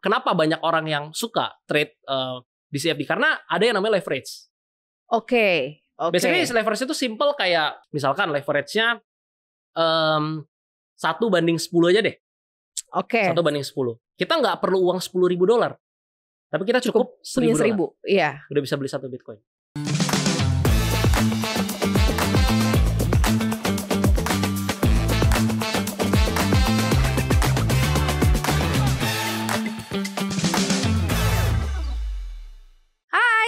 kenapa banyak orang yang suka trade di CFD? Karena ada yang namanya leverage. Oke. Biasanya leverage itu simple kayak misalkan leverage-nya 1 banding 10 aja deh. Oke. 1 banding 10. Kita nggak perlu uang $10.000. Tapi kita cukup $1.000. Iya. Udah bisa beli 1 Bitcoin.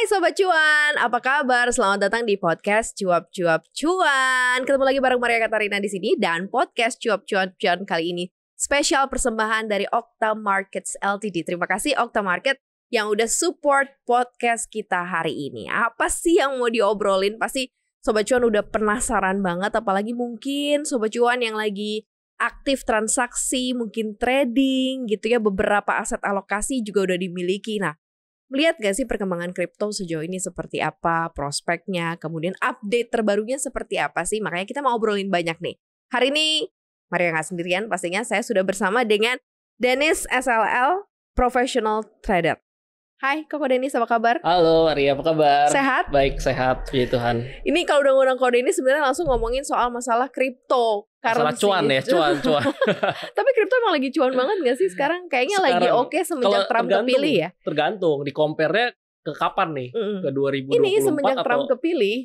Sobat Cuan, apa kabar? Selamat datang di podcast Cuap Cuap Cuan. Ketemu lagi bareng Maria Katarina di sini dan podcast Cuap Cuap Cuan kali ini spesial persembahan dari Okta Markets Ltd. Terima kasih Okta Market yang udah support podcast kita hari ini. Apa sih yang mau diobrolin? Pasti Sobat Cuan udah penasaran banget, apalagi mungkin Sobat Cuan yang lagi aktif transaksi, mungkin trading gitu ya, beberapa aset alokasi juga udah dimiliki. Nah, melihat gak sih perkembangan kripto sejauh ini seperti apa, prospeknya, kemudian update terbarunya seperti apa sih? Makanya kita mau obrolin banyak nih. Hari ini, Maria gak sendirian pastinya, saya sudah bersama dengan Dennis SLL, Professional Trader. Hai Koko Dennis, apa kabar? Halo Maria, apa kabar? Sehat? Baik, sehat, puji Tuhan. Ini kalau udah ngundang Koko Dennis sebenarnya langsung ngomongin soal masalah kripto. Masalah cuan ya, cuan. Tapi kripto emang lagi cuan banget gak sih sekarang? Kayaknya lagi oke semenjak Trump kepilih ya? Tergantung, di compare-nya ke kapan nih? Ke 2024 ini semenjak atau... Trump kepilih?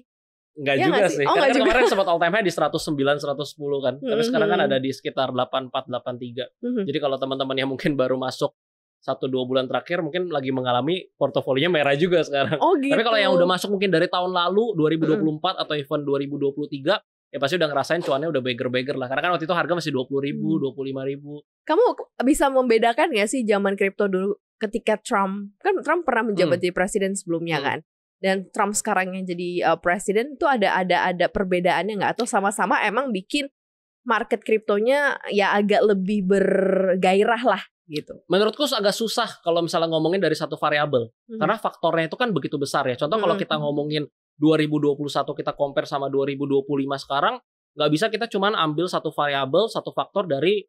Enggak ya juga sih. Karena kemarin sempat all time high di 109, 110 kan. Tapi sekarang kan ada di sekitar 84, 83. Jadi kalau teman-teman yang mungkin baru masuk 1-2 bulan terakhir mungkin lagi mengalami portofolionya merah juga sekarang. Oh gitu. Tapi kalau yang udah masuk mungkin dari tahun lalu 2024 atau even 2023 ya pasti udah ngerasain cuannya udah beggar lah. Karena kan waktu itu harga masih 20.000, 25.000. Kamu bisa membedakan gak sih zaman kripto dulu ketika Trump pernah menjabat jadi presiden sebelumnya kan? Dan Trump sekarang yang jadi presiden itu ada perbedaannya nggak? Atau sama-sama emang bikin market kriptonya ya agak lebih bergairah lah gitu? Menurutku agak susah kalau misalnya ngomongin dari satu variabel. Karena faktornya itu kan begitu besar ya. Contoh kalau kita ngomongin 2021 kita compare sama 2025 sekarang, nggak bisa kita cuman ambil satu variabel, satu faktor dari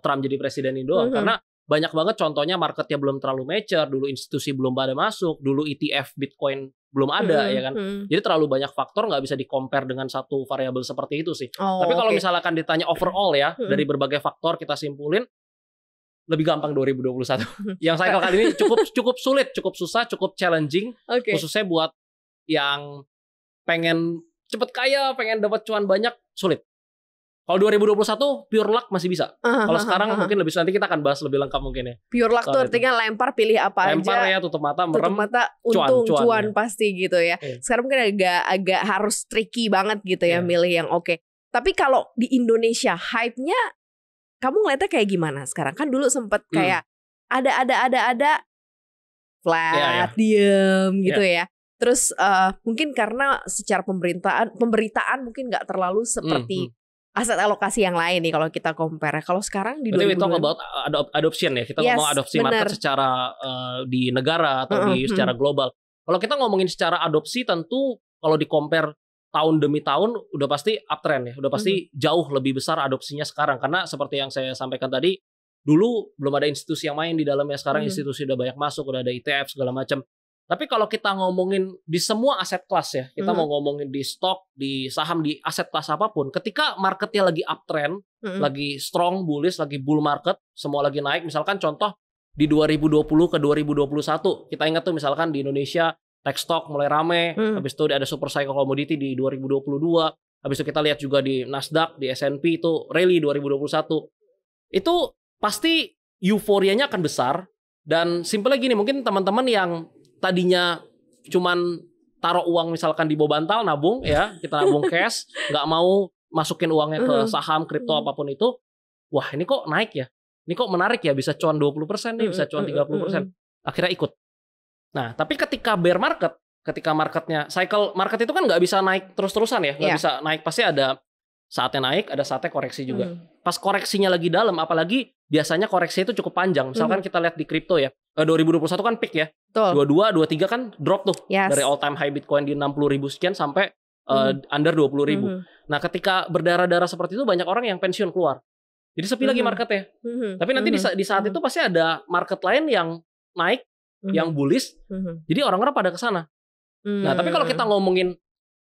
Trump jadi presiden ini doang. Karena banyak banget contohnya marketnya belum terlalu mature, dulu institusi belum pada masuk, dulu ETF Bitcoin belum ada ya kan. Jadi terlalu banyak faktor, nggak bisa di-compare dengan satu variabel seperti itu sih. Tapi kalau misalkan ditanya overall ya, dari berbagai faktor kita simpulin, lebih gampang 2021. Yang cycle kali ini cukup sulit, cukup susah, cukup challenging. Khususnya buat yang pengen cepet kaya, pengen dapat cuan banyak, sulit. Kalau 2021 pure luck masih bisa. Kalau sekarang mungkin lebih, nanti kita akan bahas lebih lengkap mungkin ya. Pure luck tuh artinya lempar, pilih apa lempar aja. Ya, tutup mata, merem, untung, cuan ya. pasti gitu ya. Sekarang mungkin agak harus tricky banget gitu ya, milih yang oke. Tapi kalau di Indonesia hype-nya kamu ngeliatnya kayak gimana sekarang? Kan dulu sempet kayak ada flat, diem gitu ya. Terus mungkin karena secara pemberitaan mungkin nggak terlalu seperti aset alokasi yang lain nih kalau kita compare. Kalau sekarang di 2020, we talk about adoption ya. Kita ngomong adopsi market secara di negara atau secara global. Kalau kita ngomongin secara adopsi, tentu kalau di compare tahun demi tahun udah pasti uptrend ya, udah pasti jauh lebih besar adopsinya sekarang. Karena seperti yang saya sampaikan tadi, dulu belum ada institusi yang main di dalamnya, sekarang institusi udah banyak masuk, udah ada ETF segala macam. Tapi kalau kita ngomongin di semua aset kelas ya, kita mau ngomongin di stok, di saham, di aset kelas apapun, ketika marketnya lagi uptrend, lagi strong bullish, lagi bull market, semua lagi naik, misalkan contoh di 2020 ke 2021, kita ingat tuh misalkan di Indonesia tech stock mulai rame, habis itu ada super cycle commodity di 2022, habis itu kita lihat juga di Nasdaq, di S&P itu rally 2021. Itu pasti euforianya akan besar, dan simpelnya gini, mungkin teman-teman yang tadinya cuman taruh uang misalkan di bawah bantal, nabung ya, kita nabung cash, nggak mau masukin uangnya ke saham, kripto apapun itu, wah ini kok naik ya, ini kok menarik ya, bisa cuan 20% nih, bisa cuan 30%, akhirnya ikut. Nah, tapi ketika bear market, ketika marketnya, cycle market itu kan nggak bisa naik terus-terusan ya, nggak bisa naik, pasti ada saatnya naik, ada saatnya koreksi juga. Pas koreksinya lagi dalam, apalagi biasanya koreksinya itu cukup panjang. Misalkan kita lihat di kripto ya, 2021 kan peak ya, 22, 23 kan drop tuh, dari all time high Bitcoin di 60.000 sekian sampai under 20.000. Nah, ketika berdarah-darah seperti itu banyak orang yang pensiun keluar. Jadi sepi lagi marketnya. Tapi nanti di saat itu pasti ada market lain yang naik, yang bullish. Jadi orang-orang pada ke sana. Nah, tapi kalau kita ngomongin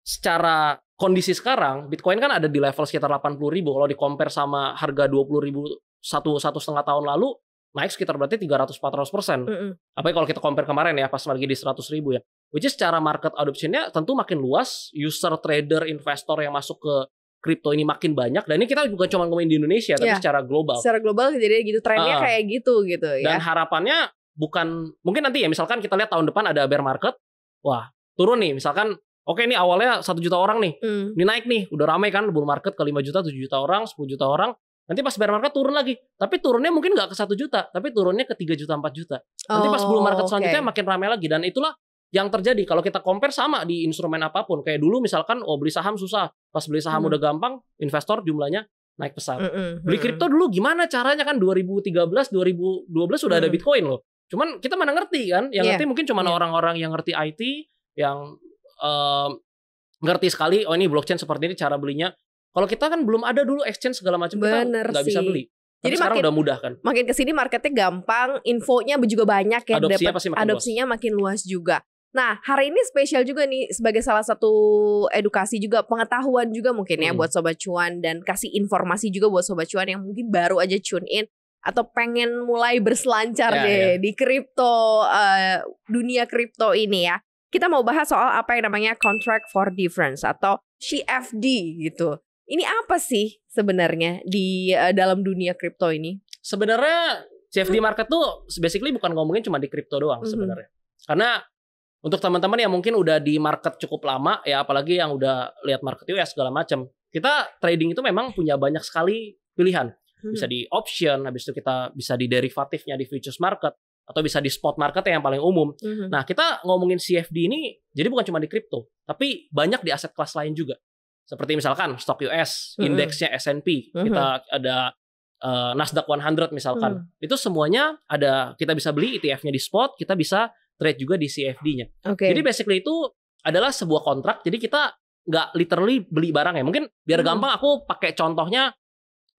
secara kondisi sekarang, Bitcoin kan ada di level sekitar 80.000. Kalau di-compare sama harga 20.000 satu setengah tahun lalu, naik sekitar berarti 300-400%. Apalagi kalau kita compare kemarin ya, pas lagi di 100.000 ya. Which is secara market adoption-nya tentu makin luas, user, trader, investor yang masuk ke kripto ini makin banyak. Dan ini kita bukan cuma ngomongin di Indonesia, tapi secara global. Secara global jadi gitu, trennya kayak gitu ya. Dan harapannya bukan, mungkin nanti ya misalkan kita lihat tahun depan ada bear market, wah turun nih, misalkan oke ini awalnya 1 juta orang nih, ini naik nih, udah ramai kan bull market ke 5 juta, 7 juta orang, 10 juta orang, nanti pas bear market turun lagi, tapi turunnya mungkin nggak ke 1 juta, tapi turunnya ke 3 juta, 4 juta. Nanti pas bull market selanjutnya makin ramai lagi, dan itulah yang terjadi kalau kita compare sama di instrumen apapun. Kayak dulu misalkan beli saham susah, pas beli saham udah gampang, investor jumlahnya naik pesat. Beli kripto dulu gimana caranya kan 2013, 2012 sudah ada Bitcoin loh. Cuman kita mana ngerti kan, yang ngerti mungkin cuma orang-orang yang ngerti IT, yang ngerti sekali, oh ini blockchain seperti ini cara belinya. Kalau kita kan belum ada dulu exchange segala macam, kita nggak bisa beli. Tapi jadi sekarang udah mudah kan. Makin kesini marketnya gampang, infonya juga banyak ya, adopsinya makin luas juga. Nah, hari ini spesial juga nih sebagai salah satu edukasi juga, pengetahuan juga mungkin ya buat Sobat Cuan, dan kasih informasi juga buat Sobat Cuan yang mungkin baru aja tune in atau pengen mulai berselancar di kripto, dunia kripto ini ya. Kita mau bahas soal apa yang namanya Contract for Difference atau CFD gitu. Ini apa sih sebenarnya di dalam dunia kripto ini? Sebenarnya CFD market tuh basically bukan ngomongin cuma di kripto doang sebenarnya. Karena untuk teman-teman yang mungkin udah di market cukup lama ya, apalagi yang udah lihat market US segala macam, kita trading itu memang punya banyak sekali pilihan. Bisa di option, habis itu kita bisa di derivatifnya di futures market, atau bisa di spot market yang paling umum. Nah, kita ngomongin CFD ini jadi bukan cuma di kripto, tapi banyak di aset kelas lain juga. Seperti misalkan stok US, indeksnya S&P, kita ada Nasdaq 100 misalkan. Itu semuanya ada, kita bisa beli ETF-nya di spot, kita bisa trade juga di CFD-nya. Jadi basically itu adalah sebuah kontrak, jadi kita nggak literally beli barang ya. Mungkin biar gampang aku pakai contohnya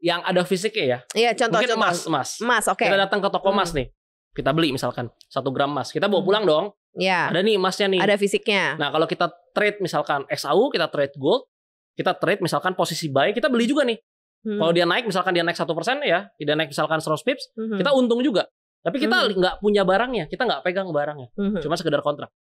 yang ada fisiknya ya. Iya, contoh. Mungkin emas. Oke. Kita datang ke toko emas nih. Kita beli misalkan 1 gram emas. Kita bawa pulang dong. Iya. Ada nih emasnya nih. Ada fisiknya. Nah, kalau kita trade misalkan XAU, kita trade gold, kita trade misalkan posisi buy, kita beli juga nih. Kalau dia naik, misalkan dia naik 1% ya, dia naik misalkan 100 pips, kita untung juga. Tapi kita nggak punya barangnya, kita nggak pegang barangnya. Cuma sekedar kontrak.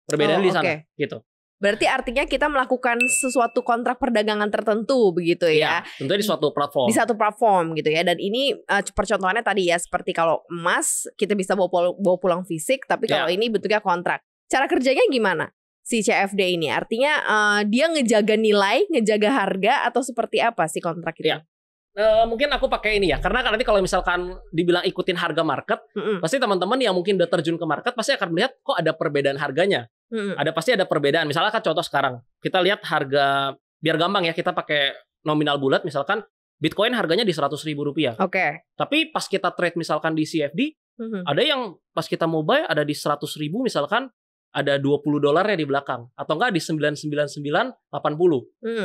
Perbedaan di sana gitu. Berarti artinya kita melakukan sesuatu kontrak perdagangan tertentu begitu ya. Tentunya di suatu platform. Di satu platform gitu ya. Dan ini percontohannya tadi ya, seperti kalau emas kita bisa bawa pulang fisik, tapi kalau ini bentuknya kontrak. Cara kerjanya gimana si CFD ini? Artinya dia ngejaga nilai, ngejaga harga, atau seperti apa sih kontrak itu? Mungkin aku pakai ini ya, karena nanti kalau misalkan dibilang ikutin harga market, pasti teman-teman yang mungkin udah terjun ke market pasti akan melihat kok ada perbedaan harganya. Pasti ada perbedaan. Misalnya kan contoh sekarang, kita lihat harga, biar gampang ya, kita pakai nominal bulat, misalkan Bitcoin harganya di 100.000 rupiah. Tapi pas kita trade misalkan di CFD, ada yang pas kita mau buy ada di 100.000 misalkan, ada $20 di belakang, atau enggak di 999.80.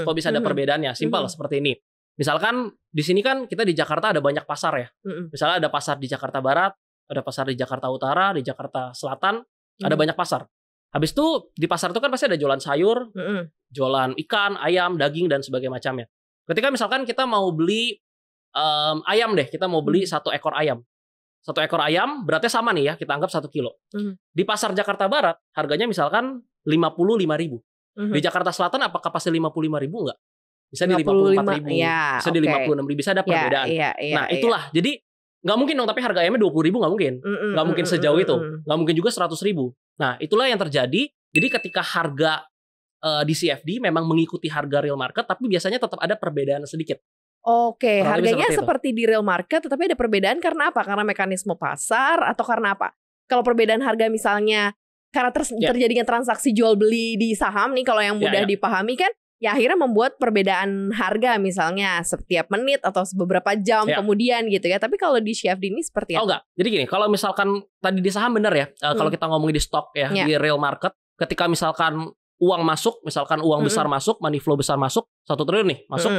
Kok bisa ada perbedaannya? Simpel seperti ini. Misalkan di sini kan kita di Jakarta ada banyak pasar ya. Misalnya ada pasar di Jakarta Barat, ada pasar di Jakarta Utara, di Jakarta Selatan, ada banyak pasar. Habis itu di pasar itu kan pasti ada jualan sayur, jualan ikan, ayam, daging dan sebagainya macamnya. Ketika misalkan kita mau beli ayam deh, kita mau beli 1 ekor ayam. 1 ekor ayam beratnya sama nih ya, kita anggap 1 kilo. Di pasar Jakarta Barat harganya misalkan 55.000. Di Jakarta Selatan apakah pasti 55.000 enggak? Bisa di 54.000, bisa di 56.000, bisa ada perbedaan. Nah itulah, jadi nggak mungkin dong, tapi harga ayamnya 20.000 nggak mungkin. Nggak mungkin sejauh itu. Nggak mungkin juga 100.000. Nah itulah yang terjadi. Jadi ketika harga di CFD memang mengikuti harga real market, tapi biasanya tetap ada perbedaan sedikit. Harganya seperti di real market, tetapi ada perbedaan karena apa? Karena mekanisme pasar atau karena apa? Kalau perbedaan harga misalnya karena terjadinya transaksi jual beli di saham nih, kalau yang mudah dipahami kan, ya akhirnya membuat perbedaan harga misalnya setiap menit atau beberapa jam kemudian gitu ya. Tapi kalau di CFD ini seperti apa? Enggak. Jadi gini, kalau misalkan tadi di saham benar ya, kalau kita ngomongin di stok ya, di real market, ketika misalkan uang masuk, misalkan uang besar masuk, money flow besar masuk, 1 triliun nih masuk,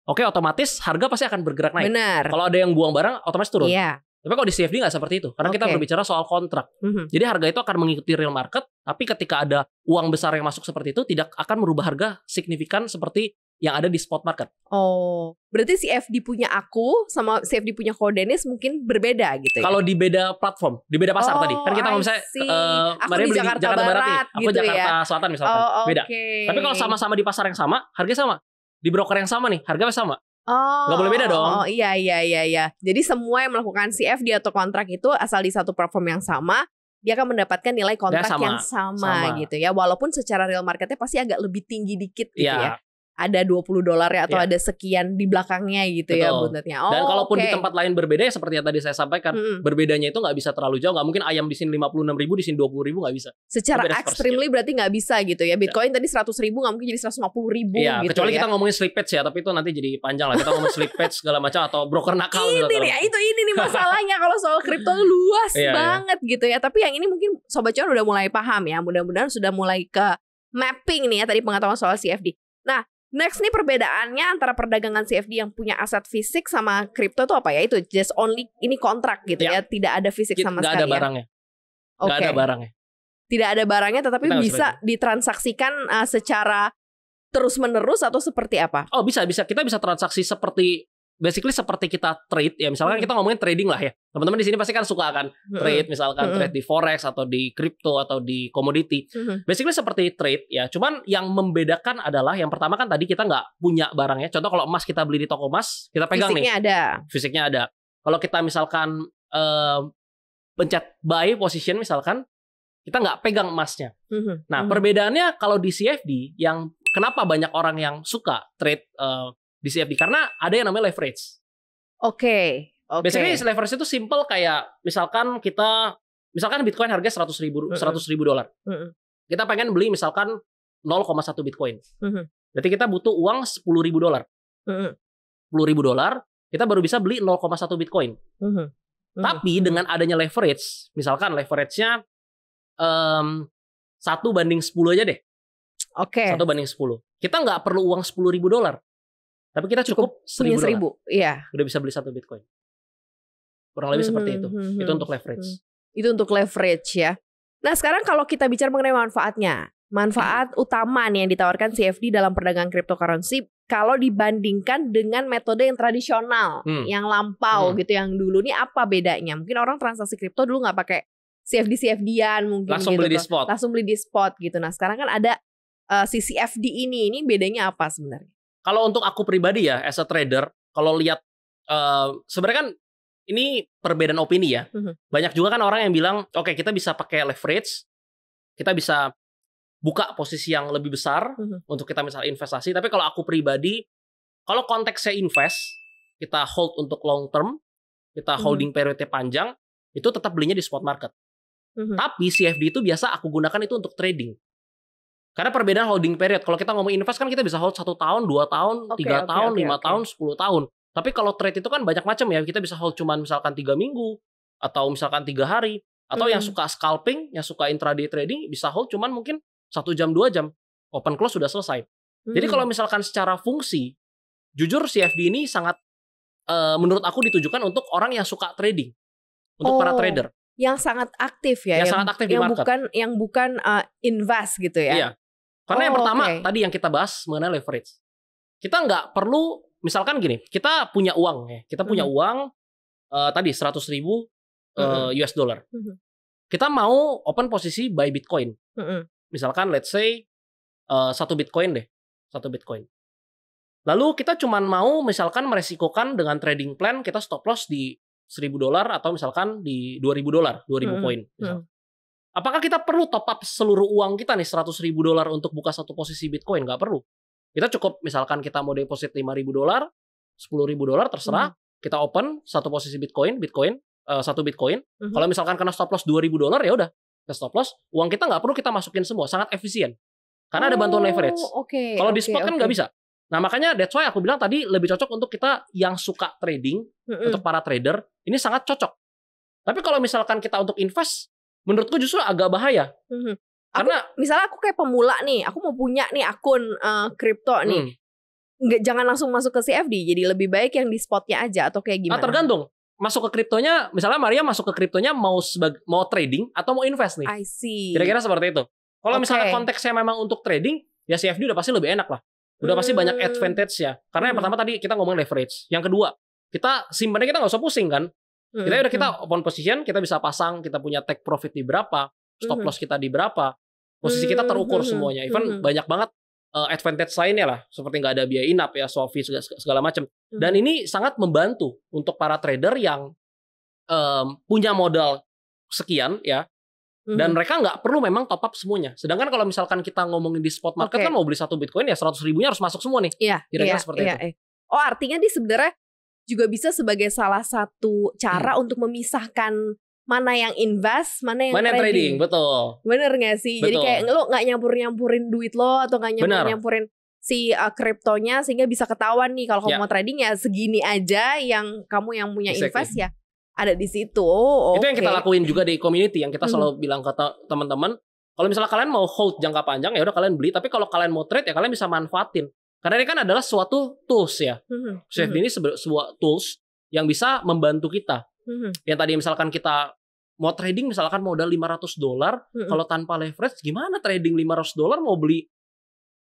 oke, otomatis harga pasti akan bergerak naik. Benar. Kalau ada yang buang barang, otomatis turun. Iya. Tapi kalau di CFD nggak seperti itu, karena kita berbicara soal kontrak. Jadi harga itu akan mengikuti real market, tapi ketika ada uang besar yang masuk seperti itu, tidak akan merubah harga signifikan seperti yang ada di spot market. Oh, berarti CFD punya aku sama CFD punya Kodenis mungkin berbeda gitu ya? Kalau di beda platform, di beda pasar tadi. Kan kita misalnya, aku di Jakarta Barat nih, aku gitu Jakarta Selatan misalkan, beda. Tapi kalau sama-sama di pasar yang sama, harga sama. Di broker yang sama nih, harganya sama. Gak boleh beda dong. Iya. Jadi semua yang melakukan CFD atau kontrak itu asal di satu platform yang sama, dia akan mendapatkan nilai kontrak yang sama gitu ya. Walaupun secara real marketnya pasti agak lebih tinggi dikit gitu ya. Ada $20 ya atau ada sekian di belakangnya gitu. Betul. Ya buntetnya. Dan kalaupun di tempat lain berbeda ya seperti yang tadi saya sampaikan, berbedanya itu nggak bisa terlalu jauh. Nggak mungkin ayam di sini 56.000 di sini 20.000, nggak bisa. Secara extremely berarti nggak bisa gitu ya. Bitcoin tadi 100.000 nggak mungkin jadi 150.000 gitu. Kecuali kita ngomongin slippage ya, tapi itu nanti jadi panjang lah. Kita ngomongin slippage segala macam atau broker nakal. Ini nih masalahnya kalau soal kripto luas banget gitu ya. Tapi yang ini mungkin Sobat Cuan udah mulai paham ya. Mudah-mudahan sudah mulai ke mapping nih ya tadi pengetahuan soal CFD. Nah, next nih perbedaannya antara perdagangan CFD yang punya aset fisik sama kripto tuh apa ya? Itu just only ini kontrak gitu ya. Tidak ada fisik sama sekali. Gak ada barangnya. Gak ada barangnya. Tidak ada barangnya tetapi bisa ditransaksikan secara terus-menerus atau seperti apa? Oh, bisa. Kita bisa transaksi seperti basically seperti kita trade ya, misalkan kita ngomongin trading lah ya. Teman-teman di sini pasti kan suka akan trade, misalkan trade di forex atau di crypto atau di commodity. Basically seperti trade ya. Cuman yang membedakan adalah yang pertama kan tadi kita nggak punya barangnya. Contoh kalau emas kita beli di toko emas, kita pegang Fisiknya ada. Kalau kita misalkan pencet buy position misalkan, kita nggak pegang emasnya. Nah, perbedaannya kalau di CFD yang kenapa banyak orang yang suka trade di CFD karena ada yang namanya leverage. Oke. Basically leverage itu simple kayak misalkan Bitcoin harga $100.000. Kita pengen beli misalkan 0,1 Bitcoin. Berarti kita butuh uang $10.000. $10.000 kita baru bisa beli 0,1 Bitcoin. Tapi dengan adanya leverage, misalkan leverage-nya 1/10 aja deh. 1/10. Kita nggak perlu uang $10.000. Tapi kita cukup $1.000. Iya. Udah bisa beli 1 Bitcoin. Kurang lebih seperti itu. Itu untuk leverage. Itu untuk leverage ya. Nah sekarang kalau kita bicara mengenai manfaatnya. Manfaat utama nih yang ditawarkan CFD dalam perdagangan cryptocurrency kalau dibandingkan dengan metode yang tradisional, yang lampau gitu, yang dulu nih apa bedanya? Mungkin orang transaksi kripto dulu nggak pakai CFD-an mungkin langsung gitu. Beli di spot. Langsung beli di spot gitu. Nah sekarang kan ada si CFD ini bedanya apa sebenarnya? Kalau untuk aku pribadi ya, as a trader, kalau lihat sebenarnya kan ini perbedaan opini ya. Banyak juga kan orang yang bilang, oke, kita bisa pakai leverage, kita bisa buka posisi yang lebih besar untuk kita misalnya investasi. Tapi kalau aku pribadi, kalau konteksnya invest, kita hold untuk long term, kita holding periodnya panjang, itu tetap belinya di spot market. Tapi CFD itu biasa aku gunakan itu untuk trading. Karena perbedaan holding period. Kalau kita ngomong invest kan kita bisa hold 1 tahun, 2 tahun, 3 tahun, 5 tahun, 10 tahun. Tapi kalau trade itu kan banyak macam ya. Kita bisa hold cuman misalkan 3 minggu atau misalkan 3 hari. Atau yang suka scalping, yang suka intraday trading bisa hold cuman mungkin 1 jam, 2 jam. Open close sudah selesai. Jadi kalau misalkan secara fungsi, jujur CFD ini sangat menurut aku ditujukan untuk orang yang suka trading. Untuk para trader. Yang sangat aktif ya. Yang sangat aktif di market. Yang bukan invest gitu ya. Iya. Karena yang pertama tadi yang kita bahas mengenai leverage. Kita nggak perlu, misalkan gini, kita punya uang ya. Kita punya uang tadi 100.000 US dollar. Kita mau open posisi buy Bitcoin. Misalkan let's say 1 Bitcoin deh. 1 Bitcoin. Lalu kita cuman mau misalkan meresikokan dengan trading plan kita stop loss di $1.000 atau misalkan di $2.000, 2.000 poin. Apakah kita perlu top up seluruh uang kita nih $100.000 untuk buka satu posisi Bitcoin? Nggak perlu. Kita cukup misalkan kita mau deposit $5.000, $10.000 terserah. Kita open satu posisi Bitcoin, 1 Bitcoin. Kalau misalkan kena stop loss $2.000 ya udah, kita stop loss. Uang kita nggak perlu kita masukin semua, sangat efisien. Karena ada bantuan leverage. Kalau di spot kan nggak bisa. Nah makanya that's why aku bilang tadi lebih cocok untuk kita yang suka trading, untuk para trader, ini sangat cocok. Tapi kalau misalkan kita untuk invest, menurutku justru agak bahaya. Karena misalnya aku kayak pemula nih, aku mau punya nih akun kripto nih. jangan langsung masuk ke CFD, jadi lebih baik yang di spotnya aja atau kayak gimana? Tergantung. Masuk ke kriptonya, misalnya Maria masuk ke kriptonya mau trading atau mau invest nih. I see. Kira-kira seperti itu. Kalau misalnya konteksnya memang untuk trading, ya CFD udah pasti lebih enak lah. Udah pasti banyak advantage ya. Karena yang pertama tadi kita ngomongin leverage. Yang kedua, kita simpannya kita nggak usah pusing kan. Kita open position, kita bisa pasang, kita punya take profit di berapa, stop loss kita di berapa, posisi kita terukur semuanya. Even banyak banget advantage lainnya lah, seperti nggak ada biaya in-app ya, swap fee segala macam. Dan ini sangat membantu untuk para trader yang punya modal sekian ya, dan mereka nggak perlu memang top up semuanya. Sedangkan kalau misalkan kita ngomongin di spot market kan mau beli 1 Bitcoin ya 100 ribunya harus masuk semua nih. Kira-kira seperti itu. Oh, artinya dia sebenarnya juga bisa sebagai salah satu cara untuk memisahkan mana yang invest, mana yang trading. Betul. Bener gak sih? Betul. Jadi kayak lo gak nyampurin duit lo atau gak nyampurin si kriptonya sehingga bisa ketahuan nih kalau kamu mau trading ya segini aja, yang kamu yang punya invest ya ada di situ. Itu yang kita lakuin juga di community, yang kita selalu bilang ke teman-teman, kalau misalnya kalian mau hold jangka panjang ya udah kalian beli, tapi kalau kalian mau trade ya kalian bisa manfaatin. Karena ini kan adalah suatu tools ya. CFD ini sebuah tools yang bisa membantu kita. Yang tadi misalkan kita mau trading misalkan modal $500, kalau tanpa leverage gimana trading $500 mau beli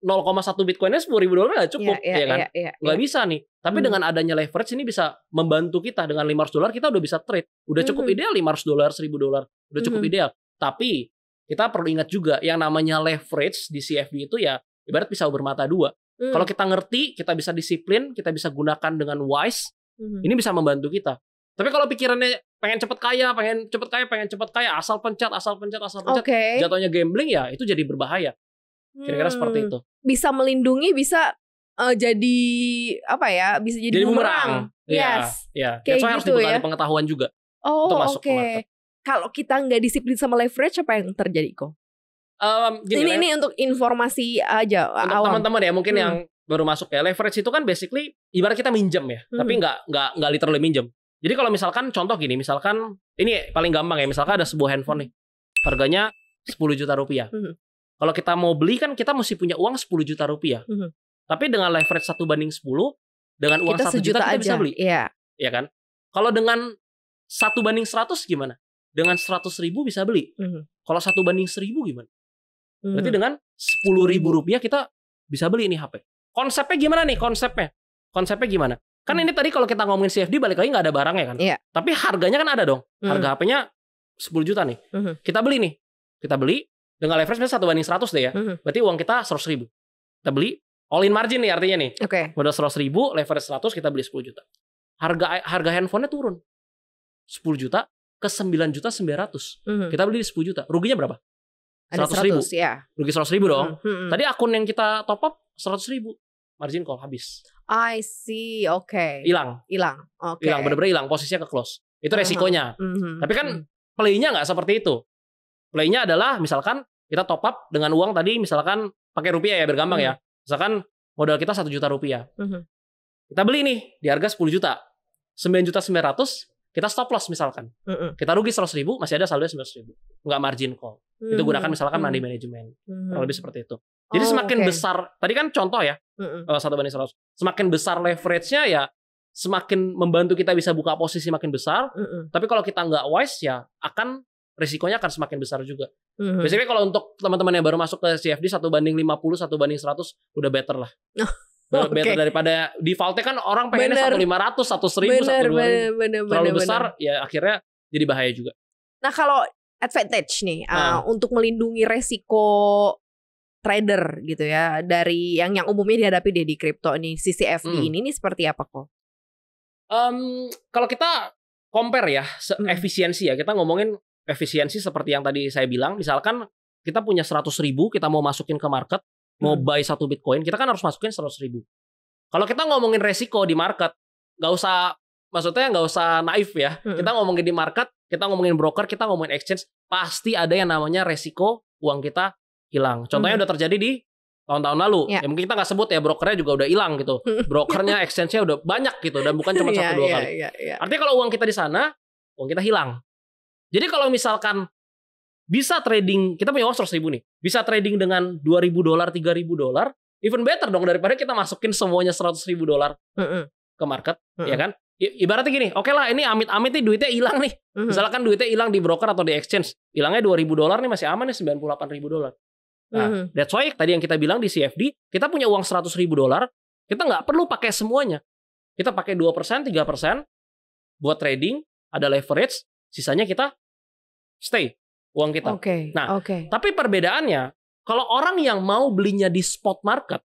0,1 Bitcoinnya $10.000 nggak cukup, ya kan? Nggak bisa nih. Tapi dengan adanya leverage ini bisa membantu kita. Dengan $500 kita udah bisa trade. Udah cukup ideal $500, $1.000, udah cukup ideal. Tapi kita perlu ingat juga yang namanya leverage di CFD itu ya ibarat pisau bermata dua. Kalau kita ngerti, kita bisa disiplin, kita bisa gunakan dengan wise, ini bisa membantu kita. Tapi kalau pikirannya pengen cepet kaya, asal pencet, jatuhnya gambling ya itu jadi berbahaya. Kira-kira seperti itu. Bisa melindungi, bisa jadi apa ya? Bisa jadi bumerang. Yes. Ya. Kayak gitu harus dibekali pengetahuan juga untuk masuk ke market. Kalau kita nggak disiplin sama leverage, apa yang terjadi kok? Ini untuk informasi aja untuk teman-teman ya mungkin yang baru masuk ya. Leverage itu kan basically ibarat kita minjem ya, tapi nggak literally minjem. Jadi kalau misalkan contoh gini, misalkan ini paling gampang ya, misalkan ada sebuah handphone nih, harganya 10 juta rupiah. Kalau kita mau beli kan kita mesti punya uang 10 juta rupiah. Tapi dengan leverage 1 banding 10, dengan uang 1 juta kita bisa beli. Iya kan? Kalau dengan 1 banding 100 gimana? Dengan 100 ribu bisa beli. Kalau 1 banding 1000 gimana? Berarti dengan 10.000 rupiah kita bisa beli ini HP. Konsepnya gimana nih? Konsepnya gimana? Kan ini tadi kalau kita ngomongin CFD balik lagi nggak ada barangnya kan? Tapi harganya kan ada dong. Harga HP-nya 10 juta nih. Kita beli nih. Kita beli dengan leverage 1 banding 100 deh ya. Berarti uang kita 100 ribu. Kita beli all in margin nih artinya nih. Modal 100 ribu, leverage 100, kita beli 10 juta. Harga handphonenya turun 10 juta ke 9.900.000. Kita beli 10 juta. Ruginya berapa? 100 ribu. Rugi 100 ribu dong. Tadi akun yang kita top up 100 ribu. Margin call habis. I see, Hilang. Hilang, bener-bener hilang. Posisinya ke close. Itu resikonya. Tapi kan play-nya nggak seperti itu. Play-nya adalah misalkan kita top up dengan uang tadi misalkan pakai rupiah ya, bergampang ya. Misalkan modal kita 1 juta rupiah. Kita beli nih di harga 10 juta. 9.900.000 kita stop loss misalkan. Kita rugi 100 ribu, masih ada saldo 900 ribu. Nggak margin call. Itu gunakan misalkan money management. Lebih seperti itu. Jadi semakin besar, tadi kan contoh ya, 1 banding 100. Semakin besar leverage-nya ya, semakin membantu kita bisa buka posisi makin besar. Tapi kalau kita nggak wise ya, risikonya akan semakin besar juga. Biasanya kalau untuk teman-teman yang baru masuk ke CFD 1 banding 50, 1 banding 100 udah better lah. Better daripada defaultnya kan orang pengennya 1.500, 1.000, 1.200. Terlalu besar ya akhirnya jadi bahaya juga. Nah kalau advantage nih untuk melindungi resiko trader gitu ya dari yang umumnya dihadapi di kripto nih, CFD ini seperti apa kok? Kalau kita compare ya efisiensi ya, kita ngomongin efisiensi seperti yang tadi saya bilang. Misalkan kita punya 100 ribu, kita mau masukin ke market, mau buy 1 Bitcoin, kita kan harus masukin 100 ribu. Kalau kita ngomongin resiko di market, nggak usah naif ya. Kita ngomongin di market, kita ngomongin broker, kita ngomongin exchange, pasti ada yang namanya resiko uang kita hilang. Contohnya udah terjadi di tahun-tahun lalu. Ya mungkin kita nggak sebut ya, brokernya juga udah hilang gitu. Brokernya, exchange-nya udah banyak gitu, dan bukan cuma 1-2 kali. Artinya kalau uang kita di sana, uang kita hilang. Jadi kalau misalkan bisa trading, kita punya uang 100 ribu nih, bisa trading dengan $2.000, $3.000, even better dong daripada kita masukin semuanya $100.000 ke market, ya kan? Ibaratnya gini, oke lah ini amit-amit nih duitnya hilang nih. Misalkan duitnya hilang di broker atau di exchange, hilangnya $2.000 nih masih aman nih $98.000. Nah, that's why tadi yang kita bilang di CFD, kita punya uang $100.000, kita nggak perlu pakai semuanya. Kita pakai 2%, 3% buat trading, ada leverage, sisanya kita stay uang kita. Tapi perbedaannya, kalau orang yang mau belinya di spot market,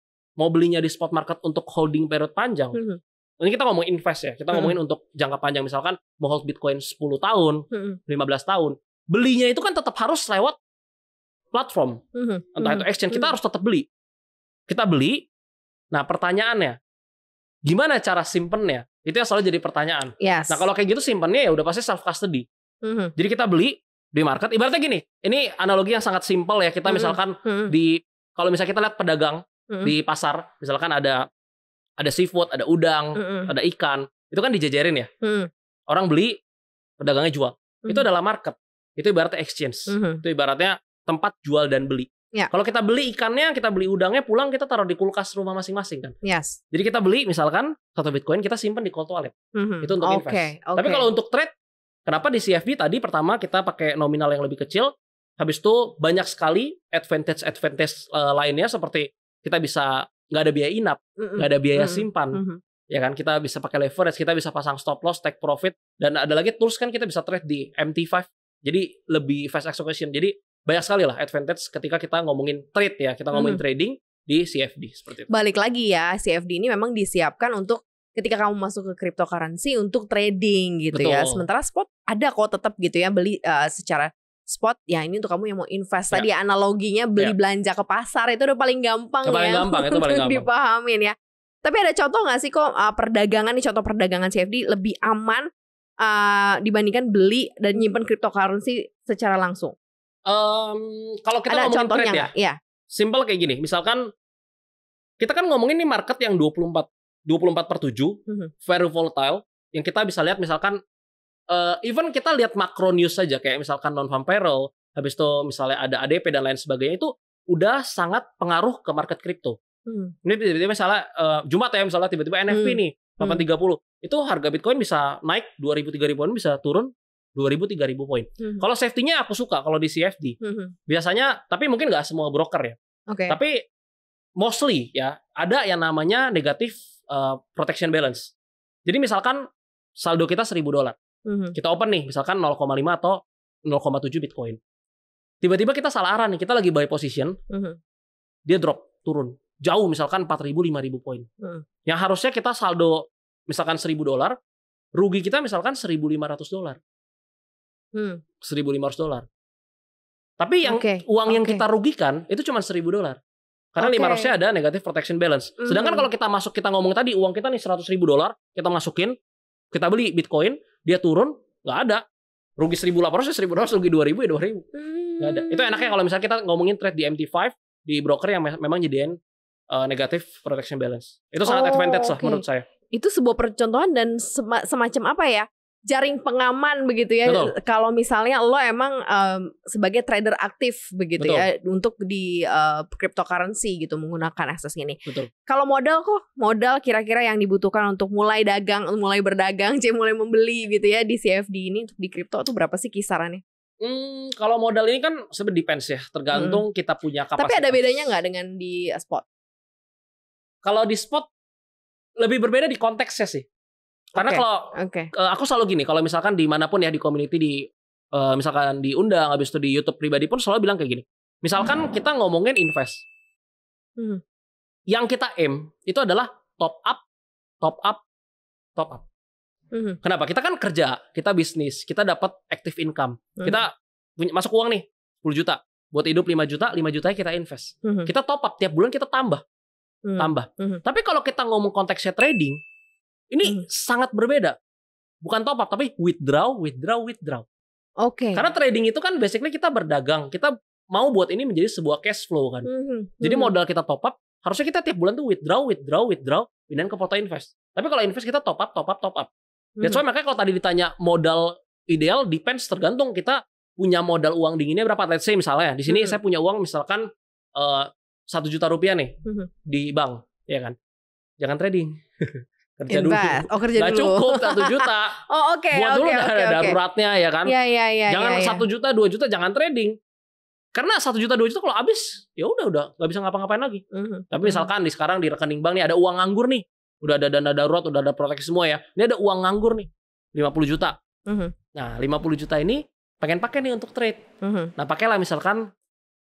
untuk holding period panjang, ini kita ngomongin invest ya, kita ngomongin untuk jangka panjang, misalkan mau hold Bitcoin 10 tahun, 15 tahun, belinya itu kan tetap harus lewat platform, entah itu exchange, kita harus tetap beli. Kita beli, nah pertanyaannya, gimana cara simpennya? Itu yang selalu jadi pertanyaan. Nah kalau kayak gitu simpennya ya udah pasti self custody. Jadi kita beli di market, ibaratnya gini, ini analogi yang sangat simpel ya, kita misalkan kalau misalnya kita lihat pedagang di pasar, misalkan ada seafood, ada udang, ada ikan, itu kan dijajarin ya. Orang beli, pedagangnya jual. Itu adalah market. Itu ibaratnya exchange. Itu ibaratnya tempat jual dan beli. Kalau kita beli ikannya, kita beli udangnya, pulang kita taruh di kulkas rumah masing-masing kan. Jadi kita beli misalkan 1 Bitcoin, kita simpan di cold wallet. Itu untuk invest. Tapi kalau untuk trade, kenapa di CFD tadi pertama kita pakai nominal yang lebih kecil, habis itu banyak sekali advantage lainnya, seperti kita bisa nggak ada biaya inap, nggak ada biaya simpan, ya kan? Kita bisa pakai leverage, kita bisa pasang stop loss, take profit, dan ada lagi tools kan kita bisa trade di MT5, jadi lebih fast execution. Jadi banyak sekali lah advantage ketika kita ngomongin trade ya, kita ngomongin trading di CFD seperti itu. Balik lagi ya, CFD ini memang disiapkan untuk ketika kamu masuk ke cryptocurrency untuk trading gitu. Betul. Ya. Sementara spot ada kok tetap gitu ya, beli secara spot ya, ini untuk kamu yang mau invest. Tadi analoginya beli belanja ke pasar itu udah paling gampang itu ya. Paling gampang, itu paling gampang dipahamin ya. Tapi ada contoh nggak sih kok perdagangan nih, contoh perdagangan CFD lebih aman dibandingkan beli dan nyimpen cryptocurrency secara langsung? Kalau kita ngomongin trade ya, simple kayak gini. Misalkan kita kan ngomongin nih market yang 24/7, very volatile, yang kita bisa lihat misalkan even kita lihat macro news saja, kayak misalkan non-farm payroll, habis itu misalnya ada ADP dan lain sebagainya, itu udah sangat pengaruh ke market crypto. Ini tiba-tiba misalnya Jumat ya, misalnya tiba-tiba NFP nih 830, itu harga Bitcoin bisa naik 2.000-3.000 poin, bisa turun 2.000-3.000 poin. Kalau safety-nya aku suka kalau di CFD. Biasanya, tapi mungkin nggak semua broker ya. Tapi mostly ya ada yang namanya negative protection balance. Jadi misalkan saldo kita $1.000. Kita open nih, misalkan 0,5 atau 0,7 Bitcoin. Tiba-tiba kita salah arah nih, kita lagi buy position, dia drop, turun. Jauh, misalkan 4.000, 5.000 poin. Yang harusnya kita saldo, misalkan $1.000, rugi kita misalkan $1.500. $1.500. Tapi yang uang yang kita rugikan, itu cuma $1.000. Karena $500-nya ada negative protection balance. Sedangkan kalau kita masuk, kita ngomong tadi, uang kita nih $100.000, kita masukin, kita beli Bitcoin, dia turun, nggak ada. Rugi $1.800, $1.000, rugi $2.000 ya $2.000. Nggak ada. Itu enaknya kalau misalnya kita ngomongin trade di MT5, di broker yang memang jadiin negative protection balance. Itu sangat advantage lah menurut saya. Itu sebuah percontohan dan semacam apa ya, jaring pengaman begitu ya. Kalau misalnya lo emang sebagai trader aktif begitu ya, untuk di cryptocurrency gitu, menggunakan akses ini. Kalau modal kira-kira yang dibutuhkan untuk mulai berdagang, mulai membeli gitu ya di CFD ini untuk di kripto itu berapa sih kisarannya? Kalau modal ini kan sebenarnya depends ya, tergantung kita punya kapasitas. Tapi ada bedanya nggak dengan di spot? Kalau di spot lebih berbeda di konteksnya sih. Karena kalau aku selalu gini, kalau misalkan dimanapun ya, di community, misalkan diundang, habis itu di YouTube pribadi pun selalu bilang kayak gini. Misalkan kita ngomongin invest, yang kita aim itu adalah top up. Kenapa? Kita kan kerja, kita bisnis, kita dapat active income, kita punya masuk uang nih 10 juta, buat hidup 5 juta kita invest, kita top up tiap bulan, kita tambah. Tapi kalau kita ngomong konteksnya trading, ini sangat berbeda. Bukan top up, tapi withdraw. Karena trading itu kan basically kita berdagang. Kita mau buat ini menjadi sebuah cash flow kan. Jadi modal kita top up, harusnya kita tiap bulan tuh withdraw, pindahin ke porto invest. Tapi kalau invest kita top up. That's why makanya kalau tadi ditanya modal ideal, depends, tergantung kita punya modal uang dinginnya berapa. Let's say misalnya, di sini saya punya uang misalkan 1 juta rupiah nih di bank, ya kan? Jangan trading. Kerja invest. dulu. Kerja Gak dulu. cukup 1 juta. Oke. Buat dulu daruratnya ya kan. Iya. Jangan 1 juta, 2 juta jangan trading. Karena 1 juta, 2 juta kalau habis, ya udah nggak bisa ngapa-ngapain lagi. Tapi misalkan sekarang di rekening bank nih ada uang nganggur nih, udah ada dana darurat, udah ada proteksi semua ya. Ini ada uang nganggur nih, 50 juta. Nah 50 juta ini pengen pakai nih untuk trade. Nah pakailah misalkan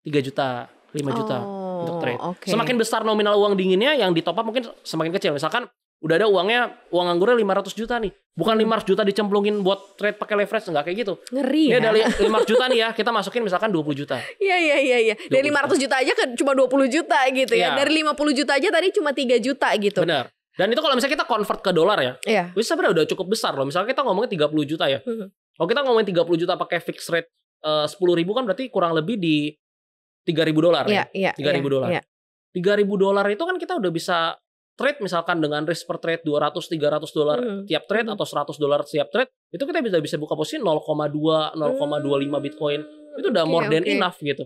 3 juta, 5 juta untuk trade. Semakin besar nominal uang dinginnya, yang di top up mungkin semakin kecil. Misalkan udah ada uang nganggurnya 500 juta nih. Bukan 500 juta dicemplungin buat trade pakai leverage, enggak kayak gitu. Ngeri ya. Ini ada 500 juta nih ya, kita masukin misalkan 20 juta. Iya. Dari 500 juta aja kan cuma 20 juta gitu ya. Dari 50 juta aja tadi cuma 3 juta gitu. Benar. Dan itu kalau misalnya kita convert ke dolar ya. Iya. Itu sebenarnya udah cukup besar loh. Misalnya kita ngomongin 30 juta ya. Kalau kita ngomongin 30 juta pakai fixed rate 10.000 kan berarti kurang lebih di 3.000 dolar ya. 3.000 dolar. 3.000 dolar itu kan kita udah bisa trade misalkan dengan risk per trade 200-300 dolar tiap trade atau 100 dolar tiap trade, itu kita bisa buka posisi 0,2 0,25 Bitcoin. Itu udah more than enough gitu.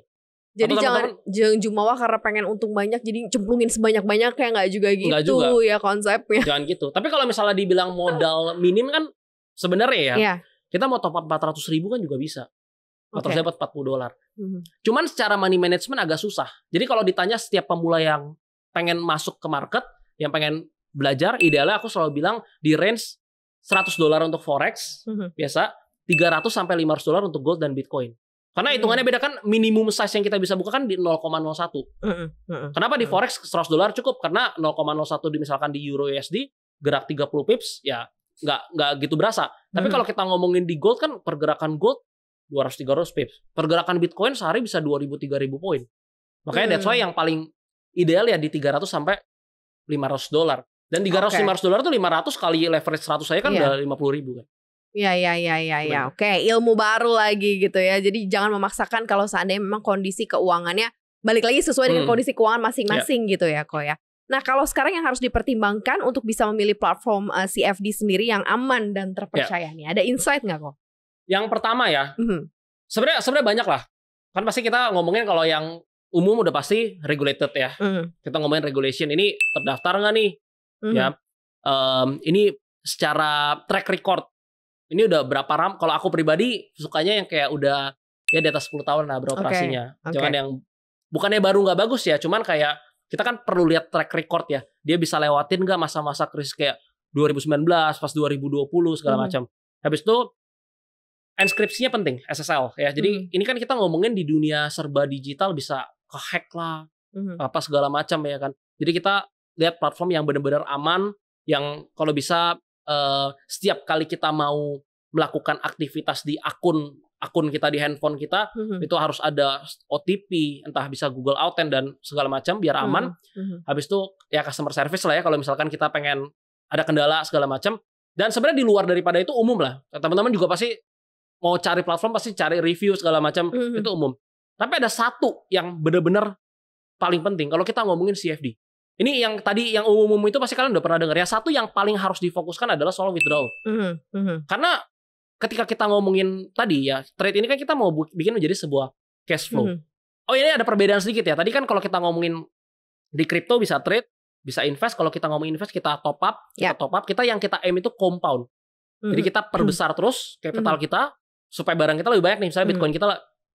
Jadi jangan jumawa karena pengen untung banyak jadi cemplungin sebanyak-banyak, kayak nggak juga gitu. Nggak juga. Ya konsepnya. Jangan gitu. Tapi kalau misalnya dibilang modal minim kan sebenarnya ya, kita mau top up 400.000 kan juga bisa. Atau dapat 40 dolar. Cuman secara money management agak susah. Jadi kalau ditanya setiap pemula yang pengen masuk ke market, yang pengen belajar, idealnya aku selalu bilang di range 100 dolar untuk forex biasa, 300 sampai 500 dolar untuk gold dan bitcoin. Karena hitungannya beda kan, minimum size yang kita bisa buka kan di 0,01. Kenapa di forex 100 dolar cukup? Karena 0,01 misalkan di euro USD gerak 30 pips ya nggak gitu berasa. Tapi kalau kita ngomongin di gold kan, pergerakan gold 200-300 pips. Pergerakan bitcoin sehari bisa 2.000-3.000 poin. Makanya that's why yang paling ideal ya di 300 sampai 500 dolar. Dan 300-500 dolar tuh 500 kali leverage 100 saya kan udah 50.000 kan. Iya. Oke, ilmu baru lagi gitu ya. Jadi jangan memaksakan kalau seandainya memang kondisi keuangannya balik lagi sesuai dengan kondisi keuangan masing-masing gitu ya, Ko ya. Nah, kalau sekarang yang harus dipertimbangkan untuk bisa memilih platform CFD sendiri yang aman dan terpercaya nih, ada insight nggak, Ko? Yang pertama ya, sebenarnya banyak lah. Kan pasti kita ngomongin kalau yang umum udah pasti regulated ya. Kita ngomongin regulation, ini terdaftar nggak nih? Ya, ini secara track record, ini udah berapa kalau aku pribadi sukanya yang kayak udah ya di atas 10 tahun lah beroperasinya. Jangan yang bukannya baru nggak bagus ya, cuman kayak kita kan perlu lihat track record ya. Dia bisa lewatin nggak masa-masa krisis kayak 2019, pas 2020 segala macam. Habis itu inskripsinya penting, SSL ya. Jadi ini kan kita ngomongin di dunia serba digital, bisa kehack lah, apa segala macam ya kan. Jadi kita lihat platform yang benar-benar aman, yang kalau bisa setiap kali kita mau melakukan aktivitas di akun kita di handphone kita, itu harus ada OTP, entah bisa Google Authent dan segala macam biar aman. Habis itu ya customer service lah ya kalau misalkan kita pengen ada kendala segala macam. Dan sebenarnya di luar daripada itu umum lah. Teman-teman juga pasti mau cari platform pasti cari review segala macam, itu umum. Tapi ada satu yang benar-benar paling penting kalau kita ngomongin CFD. Ini yang tadi yang umum itu pasti kalian udah pernah dengar. Ya, satu yang paling harus difokuskan adalah soal withdrawal. Karena ketika kita ngomongin tadi ya, trade ini kan kita mau bikin menjadi sebuah cash flow. Oh, ini ada perbedaan sedikit ya. Tadi kan kalau kita ngomongin di kripto bisa trade, bisa invest. Kalau kita ngomongin invest kita top up, kita yang kita aim itu compound. Jadi kita perbesar terus capital kita supaya barang kita lebih banyak nih. Misalnya Bitcoin kita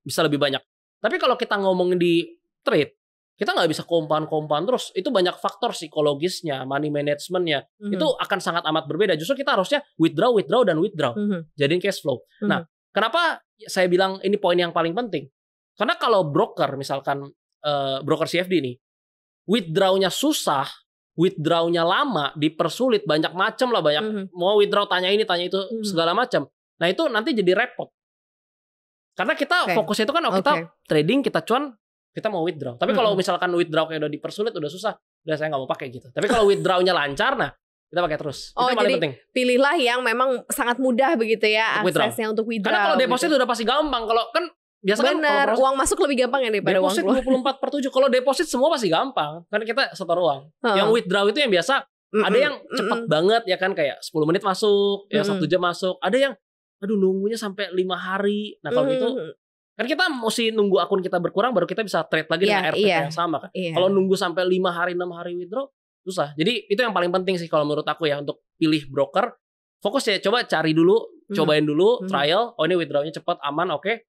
bisa lebih banyak. Tapi kalau kita ngomongin di trade, kita nggak bisa compound terus. Itu banyak faktor psikologisnya, money managementnya. Itu akan sangat amat berbeda. Justru kita harusnya withdraw. Jadiin cash flow. Nah, kenapa saya bilang ini poin yang paling penting? Karena kalau broker, misalkan broker CFD nih, withdraw-nya susah, withdraw-nya lama, dipersulit, banyak macam lah, banyak mau withdraw, tanya ini, tanya itu, segala macam. Nah, itu nanti jadi repot. Karena kita fokusnya itu kan kita trading, kita cuan, kita mau withdraw. Tapi kalau misalkan withdraw kayak udah dipersulit, udah susah, udah saya nggak mau pakai gitu. Tapi kalau withdraw-nya lancar, nah kita pakai terus. Itu yang paling penting. Pilihlah yang memang sangat mudah begitu ya aksesnya untuk withdraw. Karena kalau deposit udah pasti gampang. Kalau kan biasanya kan uang masuk lebih gampang ya daripada deposit uang keluar. 24/7. Kalau deposit semua pasti gampang. Kan kita setor uang. Yang withdraw itu yang biasa ada yang cepat banget ya kan, kayak 10 menit masuk, ya 1 jam masuk. Ada yang aduh nunggunya sampai 5 hari. Nah kalau gitu Kan kita mesti nunggu akun kita berkurang baru kita bisa trade lagi dengan RTP yang sama kan. Kalau nunggu sampai 5 hari 6 hari withdraw susah. Jadi itu yang paling penting sih kalau menurut aku ya untuk pilih broker. Fokus ya, coba cari dulu, cobain dulu, trial. Oh ini withdrawnya cepat, aman, oke.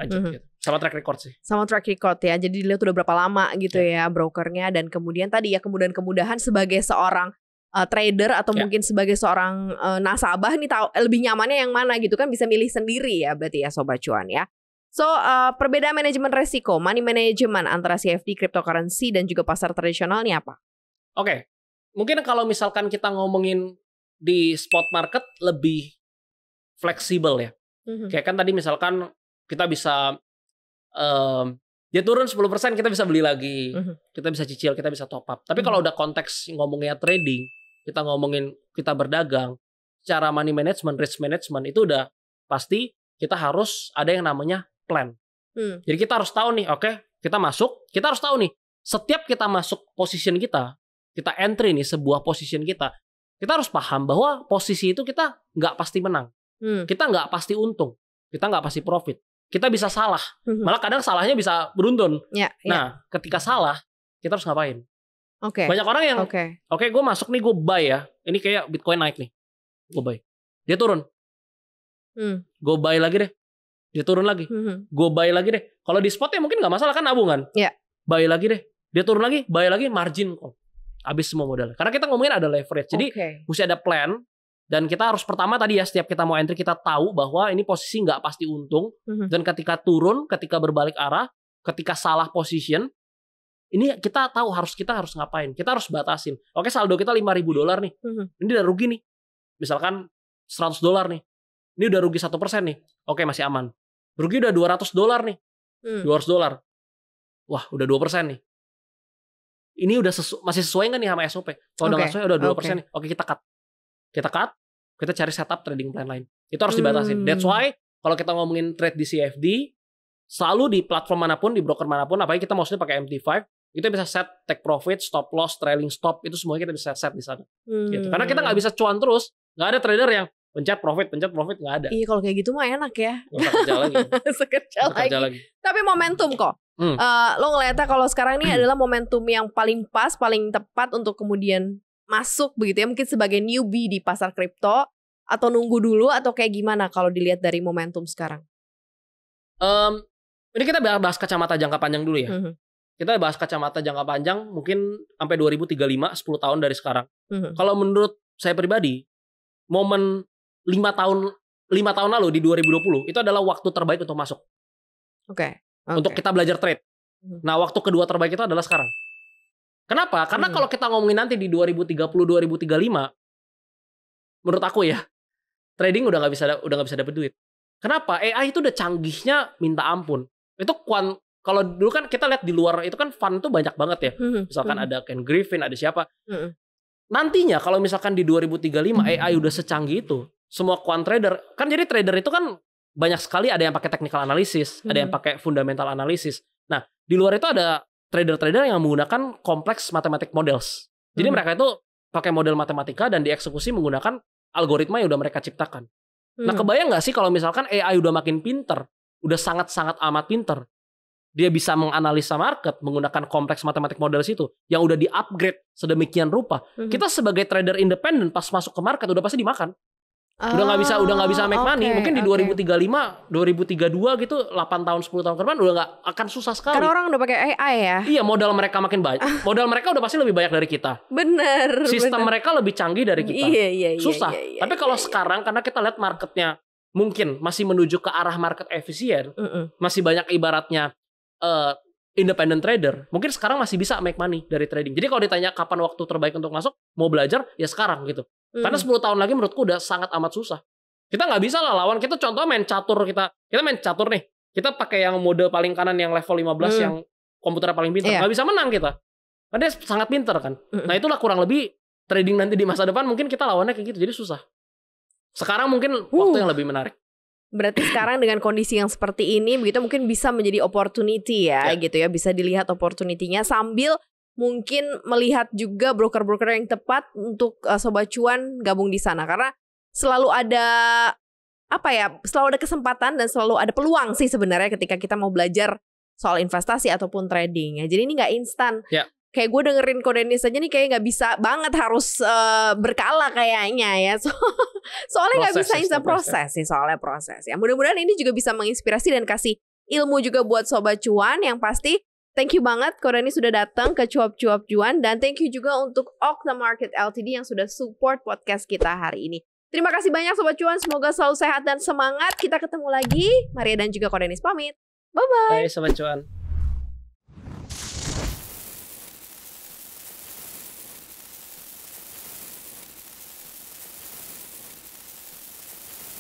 Lanjut gitu. Sama track record sih. Sama track record ya. Jadi dilihat udah berapa lama gitu ya brokernya, dan kemudian tadi ya kemudahan-kemudahan sebagai seorang trader atau mungkin sebagai seorang nasabah nih tahu lebih nyamannya yang mana gitu kan, bisa milih sendiri ya berarti ya Sobat Cuan ya. So, perbedaan manajemen resiko, money management antara CFD, cryptocurrency, dan juga pasar tradisional ini apa? Oke. Mungkin kalau misalkan kita ngomongin di spot market lebih fleksibel ya. Kayak kan tadi misalkan kita bisa dia turun 10% kita bisa beli lagi. Kita bisa cicil, kita bisa top up. Tapi kalau udah konteks ngomongnya trading, kita ngomongin kita berdagang, secara money management, risk management itu udah pasti kita harus ada yang namanya plan. Jadi kita harus tahu nih, oke, kita masuk, kita harus tahu nih, setiap kita masuk position kita entry nih sebuah position kita harus paham bahwa posisi itu kita nggak pasti menang, kita nggak pasti untung, kita nggak pasti profit, kita bisa salah, malah kadang salahnya bisa beruntun. Nah, ketika salah, kita harus ngapain? Banyak orang yang, oke, gue masuk nih, gue buy ya, ini kayak Bitcoin naik nih, gue buy, dia turun, gue buy lagi deh. Dia turun lagi, gue buy lagi deh. Kalau di spot ya mungkin nggak masalah kan, nabungan. Buy lagi deh, dia turun lagi, buy lagi, margin kok, habis semua modalnya. Karena kita ngomongin ada leverage, jadi mesti ada plan. Dan kita harus pertama tadi ya, setiap kita mau entry kita tahu bahwa ini posisi nggak pasti untung. Dan ketika turun, ketika berbalik arah, ketika salah position, ini kita tahu kita harus ngapain. Kita harus batasin. Oke, saldo kita $5.000 nih, ini udah rugi nih. Misalkan $100 nih, ini udah rugi 1% nih. Oke, masih aman. Rugi udah $200 nih. $200. Wah, udah 2% nih. Ini udah masih sesuai nggak nih sama SOP? Kalau udah nggak sesuai, udah 2% nih. Oke, kita cut. Kita cari setup trading plan lain. Itu harus dibatasin. That's why kalau kita ngomongin trade di CFD, selalu di platform manapun, di broker manapun, apalagi kita mostly pakai MT5, itu bisa set take profit, stop loss, trailing stop, itu semuanya kita bisa set di sana. Gitu. Karena kita nggak bisa cuan terus. Nggak ada trader yang pencet profit, nggak ada. Iya, kalau kayak gitu mah enak ya. Nggak kerja lagi. Kerja lagi. Tapi momentum kok. Lo ngeliatnya kalau sekarang ini adalah momentum yang paling pas, paling tepat untuk kemudian masuk begitu ya. Mungkin sebagai newbie di pasar kripto, atau nunggu dulu, atau kayak gimana kalau dilihat dari momentum sekarang? Ini kita bahas kacamata jangka panjang dulu ya. Kita bahas kacamata jangka panjang mungkin sampai 2035, 10 tahun dari sekarang. Kalau menurut saya pribadi, momen 5 tahun lalu di 2020 itu adalah waktu terbaik untuk masuk. Untuk kita belajar trade. Nah, waktu kedua terbaik itu adalah sekarang. Kenapa? Karena kalau kita ngomongin nanti di 2030, 2035, menurut aku ya, trading udah nggak bisa dapet duit. Kenapa? AI itu udah canggihnya minta ampun. Itu kalau dulu kan kita lihat di luar itu kan fund itu banyak banget ya. Misalkan ada Ken Griffin, ada siapa. Nantinya kalau misalkan di 2035 AI udah secanggih itu, semua quant trader, kan jadi trader itu kan banyak sekali, ada yang pakai technical analysis, ada yang pakai fundamental analysis. Nah, di luar itu ada trader-trader yang menggunakan complex mathematic models. Jadi mereka itu pakai model matematika dan dieksekusi menggunakan algoritma yang udah mereka ciptakan. Nah, kebayang nggak sih kalau misalkan AI udah makin pinter, udah sangat-sangat amat pinter, dia bisa menganalisa market menggunakan kompleks matematik models itu yang udah di-upgrade sedemikian rupa. Kita sebagai trader independen pas masuk ke market udah pasti dimakan. Udah nggak bisa make money. Mungkin di 2035, 2032 gitu, 8 tahun, 10 tahun ke depan udah nggak akan susah sekali. Karena orang udah pakai AI ya. Iya, modal mereka makin banyak. Modal mereka udah pasti lebih banyak dari kita. Bener. Sistem mereka lebih canggih dari kita. Iya, susah. Tapi kalau sekarang karena kita lihat marketnya mungkin masih menuju ke arah market efisien, masih banyak ibaratnya independent trader, mungkin sekarang masih bisa make money dari trading. Jadi kalau ditanya kapan waktu terbaik untuk masuk, mau belajar ya sekarang gitu. Karena 10 tahun lagi menurutku udah sangat amat susah. Kita nggak bisa lah lawan. Kita contoh main catur, kita main catur nih. Kita pakai yang mode paling kanan yang level 15 yang komputer paling pintar. Nggak bisa menang kita. Karena dia sangat pintar kan. Nah, itulah kurang lebih trading nanti di masa depan mungkin kita lawannya kayak gitu. Jadi susah. Sekarang mungkin waktu yang lebih menarik. Berarti sekarang dengan kondisi yang seperti ini begitu mungkin bisa menjadi opportunity ya gitu ya. Bisa dilihat opportunity-nya sambil mungkin melihat juga broker-broker yang tepat untuk Sobat Cuan gabung di sana. Karena selalu ada selalu ada kesempatan dan selalu ada peluang sih sebenarnya ketika kita mau belajar soal investasi ataupun trading ya. Jadi ini nggak instan. Kayak gue dengerin Ko Dennis aja nih kayak nggak bisa banget harus berkala kayaknya ya. Soalnya nggak bisa instan, proses sih soalnya proses. Ya mudah-mudahan ini juga bisa menginspirasi dan kasih ilmu juga buat Sobat Cuan. Yang pasti thank you banget Ko Dennis sudah datang ke Cuap-Cuap Cuan. Dan thank you juga untuk Okta Market Ltd yang sudah support podcast kita hari ini. Terima kasih banyak Sobat Cuan. Semoga selalu sehat dan semangat. Kita ketemu lagi. Maria dan juga Ko Dennis pamit. Bye-bye. Bye Sobat Cuan.